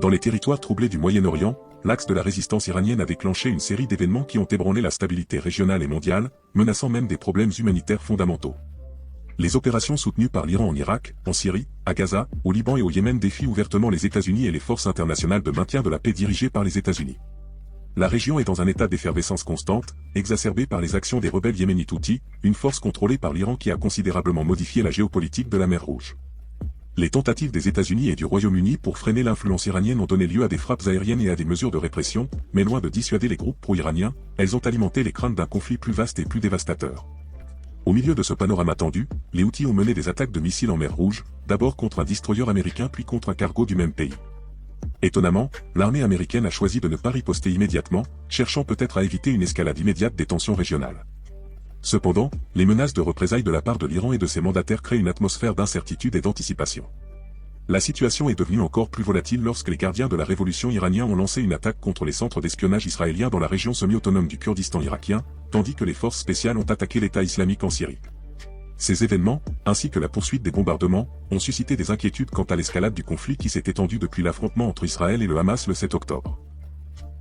Dans les territoires troublés du Moyen-Orient, l'axe de la résistance iranienne a déclenché une série d'événements qui ont ébranlé la stabilité régionale et mondiale, menaçant même des problèmes humanitaires fondamentaux. Les opérations soutenues par l'Iran en Irak, en Syrie, à Gaza, au Liban et au Yémen défient ouvertement les États-Unis et les forces internationales de maintien de la paix dirigées par les États-Unis. La région est dans un état d'effervescence constante, exacerbée par les actions des rebelles yéménites Houthis, une force contrôlée par l'Iran qui a considérablement modifié la géopolitique de la mer Rouge. Les tentatives des États-Unis et du Royaume-Uni pour freiner l'influence iranienne ont donné lieu à des frappes aériennes et à des mesures de répression, mais loin de dissuader les groupes pro-iraniens, elles ont alimenté les craintes d'un conflit plus vaste et plus dévastateur. Au milieu de ce panorama tendu, les Houthis ont mené des attaques de missiles en mer Rouge, d'abord contre un destroyer américain puis contre un cargo du même pays. Étonnamment, l'armée américaine a choisi de ne pas riposter immédiatement, cherchant peut-être à éviter une escalade immédiate des tensions régionales. Cependant, les menaces de représailles de la part de l'Iran et de ses mandataires créent une atmosphère d'incertitude et d'anticipation. La situation est devenue encore plus volatile lorsque les gardiens de la révolution iranienne ont lancé une attaque contre les centres d'espionnage israéliens dans la région semi-autonome du Kurdistan irakien, tandis que les forces spéciales ont attaqué l'État islamique en Syrie. Ces événements, ainsi que la poursuite des bombardements, ont suscité des inquiétudes quant à l'escalade du conflit qui s'est étendu depuis l'affrontement entre Israël et le Hamas le 7 octobre.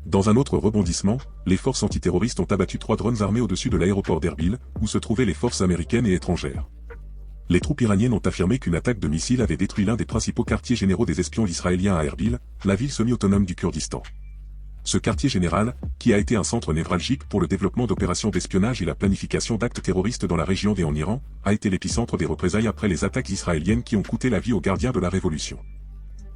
Dans un autre rebondissement, les forces antiterroristes ont abattu 3 drones armés au-dessus de l'aéroport d'Erbil, où se trouvaient les forces américaines et étrangères. Les troupes iraniennes ont affirmé qu'une attaque de missiles avait détruit l'un des principaux quartiers généraux des espions israéliens à Erbil, la ville semi-autonome du Kurdistan. Ce quartier général, qui a été un centre névralgique pour le développement d'opérations d'espionnage et la planification d'actes terroristes dans la région et en Iran, a été l'épicentre des représailles après les attaques israéliennes qui ont coûté la vie aux gardiens de la révolution.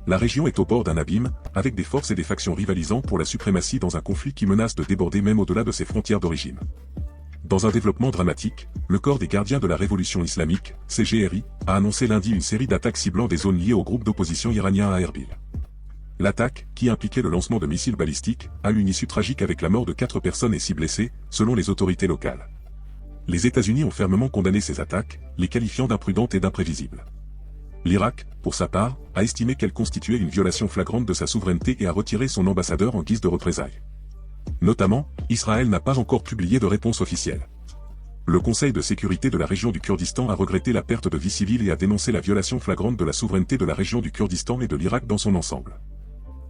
La région est au bord d'un abîme, avec des forces et des factions rivalisant pour la suprématie dans un conflit qui menace de déborder même au-delà de ses frontières d'origine. Dans un développement dramatique, le corps des gardiens de la révolution islamique, CGRI, a annoncé lundi une série d'attaques ciblant des zones liées au groupe d'opposition iranien à Erbil. L'attaque, qui impliquait le lancement de missiles balistiques, a eu une issue tragique avec la mort de 4 personnes et 6 blessés, selon les autorités locales. Les États-Unis ont fermement condamné ces attaques, les qualifiant d'imprudentes et d'imprévisibles. L'Irak, pour sa part, a estimé qu'elle constituait une violation flagrante de sa souveraineté et a retiré son ambassadeur en guise de représailles. Notamment, Israël n'a pas encore publié de réponse officielle. Le Conseil de sécurité de la région du Kurdistan a regretté la perte de vie civile et a dénoncé la violation flagrante de la souveraineté de la région du Kurdistan et de l'Irak dans son ensemble.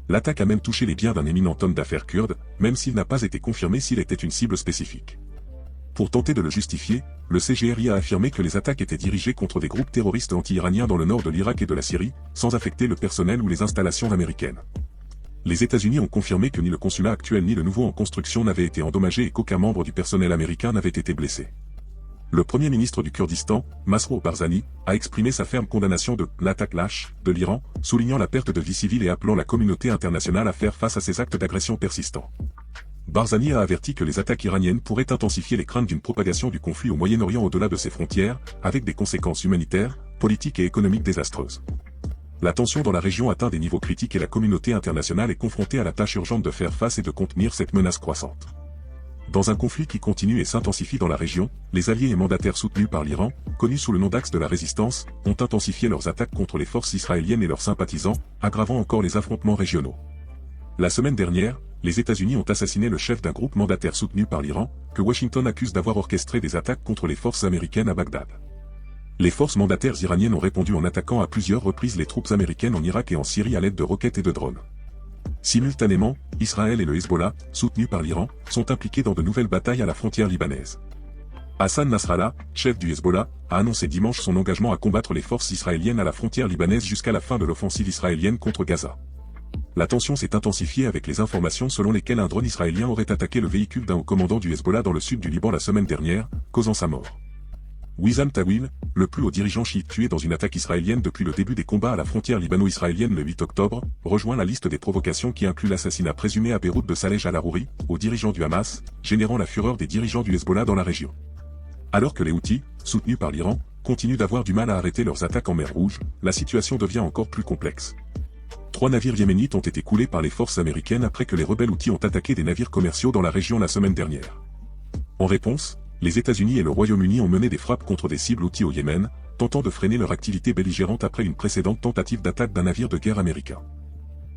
L'attaque a même touché les biens d'un éminent homme d'affaires kurde, même s'il n'a pas été confirmé s'il était une cible spécifique. Pour tenter de le justifier, le CGRI a affirmé que les attaques étaient dirigées contre des groupes terroristes anti-iraniens dans le nord de l'Irak et de la Syrie, sans affecter le personnel ou les installations américaines. Les États-Unis ont confirmé que ni le consulat actuel ni le nouveau en construction n'avaient été endommagés et qu'aucun membre du personnel américain n'avait été blessé. Le premier ministre du Kurdistan, Masrour Barzani, a exprimé sa ferme condamnation de « l'attaque lâche » de l'Iran, soulignant la perte de vie civile et appelant la communauté internationale à faire face à ces actes d'agression persistants. Barzani a averti que les attaques iraniennes pourraient intensifier les craintes d'une propagation du conflit au Moyen-Orient au-delà de ses frontières, avec des conséquences humanitaires, politiques et économiques désastreuses. La tension dans la région atteint des niveaux critiques et la communauté internationale est confrontée à la tâche urgente de faire face et de contenir cette menace croissante. Dans un conflit qui continue et s'intensifie dans la région, les alliés et mandataires soutenus par l'Iran, connus sous le nom d'axe de la résistance, ont intensifié leurs attaques contre les forces israéliennes et leurs sympathisants, aggravant encore les affrontements régionaux. La semaine dernière, les États-Unis ont assassiné le chef d'un groupe mandataire soutenu par l'Iran, que Washington accuse d'avoir orchestré des attaques contre les forces américaines à Bagdad. Les forces mandataires iraniennes ont répondu en attaquant à plusieurs reprises les troupes américaines en Irak et en Syrie à l'aide de roquettes et de drones. Simultanément, Israël et le Hezbollah, soutenus par l'Iran, sont impliqués dans de nouvelles batailles à la frontière libanaise. Hassan Nasrallah, chef du Hezbollah, a annoncé dimanche son engagement à combattre les forces israéliennes à la frontière libanaise jusqu'à la fin de l'offensive israélienne contre Gaza. La tension s'est intensifiée avec les informations selon lesquelles un drone israélien aurait attaqué le véhicule d'un haut commandant du Hezbollah dans le sud du Liban la semaine dernière, causant sa mort. Wissam Tawil, le plus haut dirigeant chiite tué dans une attaque israélienne depuis le début des combats à la frontière libano-israélienne le 8 octobre, rejoint la liste des provocations qui inclut l'assassinat présumé à Beyrouth de Saleh al-Arouri, au dirigeant du Hamas, générant la fureur des dirigeants du Hezbollah dans la région. Alors que les Houthis, soutenus par l'Iran, continuent d'avoir du mal à arrêter leurs attaques en mer Rouge, la situation devient encore plus complexe. 3 navires yéménites ont été coulés par les forces américaines après que les rebelles Houthis ont attaqué des navires commerciaux dans la région la semaine dernière. En réponse, les États-Unis et le Royaume-Uni ont mené des frappes contre des cibles Houthis au Yémen, tentant de freiner leur activité belligérante après une précédente tentative d'attaque d'un navire de guerre américain.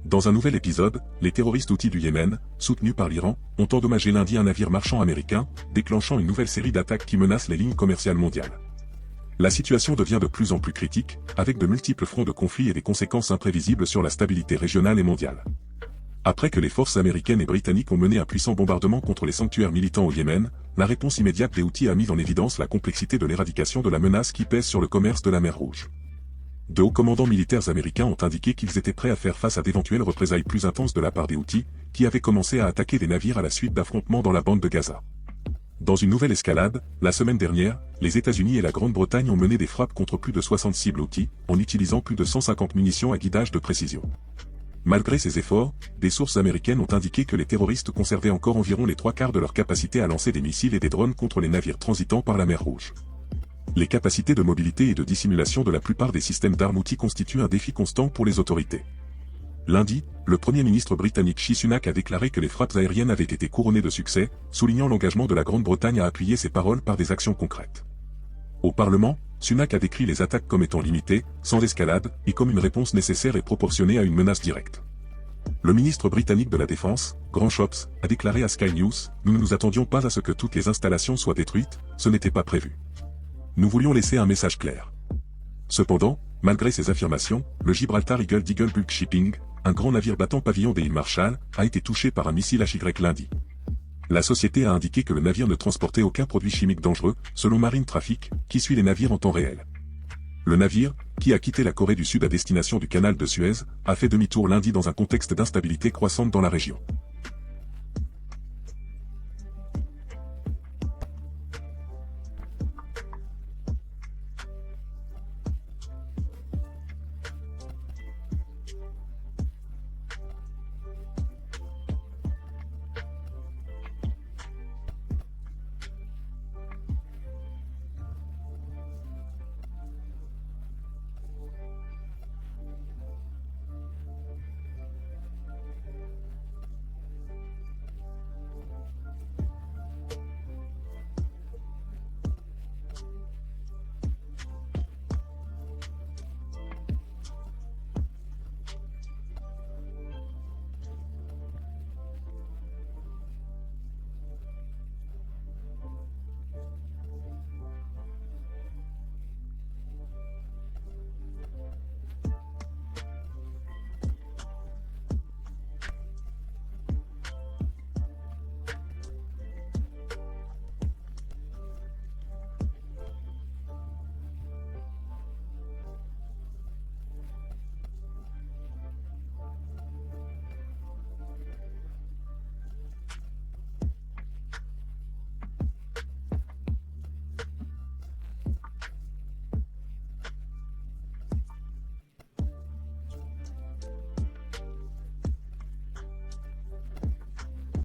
Dans un nouvel épisode, les terroristes Houthis du Yémen, soutenus par l'Iran, ont endommagé lundi un navire marchand américain, déclenchant une nouvelle série d'attaques qui menacent les lignes commerciales mondiales. La situation devient de plus en plus critique, avec de multiples fronts de conflit et des conséquences imprévisibles sur la stabilité régionale et mondiale. Après que les forces américaines et britanniques ont mené un puissant bombardement contre les sanctuaires militants au Yémen, la réponse immédiate des Houthis a mis en évidence la complexité de l'éradication de la menace qui pèse sur le commerce de la mer Rouge. De hauts commandants militaires américains ont indiqué qu'ils étaient prêts à faire face à d'éventuelles représailles plus intenses de la part des Houthis, qui avaient commencé à attaquer des navires à la suite d'affrontements dans la bande de Gaza. Dans une nouvelle escalade, la semaine dernière, les États-Unis et la Grande-Bretagne ont mené des frappes contre plus de 60 cibles Houthis, en utilisant plus de 150 munitions à guidage de précision. Malgré ces efforts, des sources américaines ont indiqué que les terroristes conservaient encore environ les 3/4 de leur capacité à lancer des missiles et des drones contre les navires transitant par la mer Rouge. Les capacités de mobilité et de dissimulation de la plupart des systèmes d'armes Houthis constituent un défi constant pour les autorités. Lundi, le Premier ministre britannique Rishi Sunak a déclaré que les frappes aériennes avaient été couronnées de succès, soulignant l'engagement de la Grande-Bretagne à appuyer ses paroles par des actions concrètes. Au Parlement, Sunak a décrit les attaques comme étant limitées, sans escalade, et comme une réponse nécessaire et proportionnée à une menace directe. Le ministre britannique de la Défense, Grant Shapps, a déclaré à Sky News « Nous ne nous attendions pas à ce que toutes les installations soient détruites, ce n'était pas prévu. Nous voulions laisser un message clair. » Cependant, malgré ces affirmations, le Gibraltar Eagle d'Eagle Bulk Shipping, un grand navire battant pavillon des îles Marshall, a été touché par un missile HY lundi. La société a indiqué que le navire ne transportait aucun produit chimique dangereux, selon Marine Traffic, qui suit les navires en temps réel. Le navire, qui a quitté la Corée du Sud à destination du canal de Suez, a fait demi-tour lundi dans un contexte d'instabilité croissante dans la région.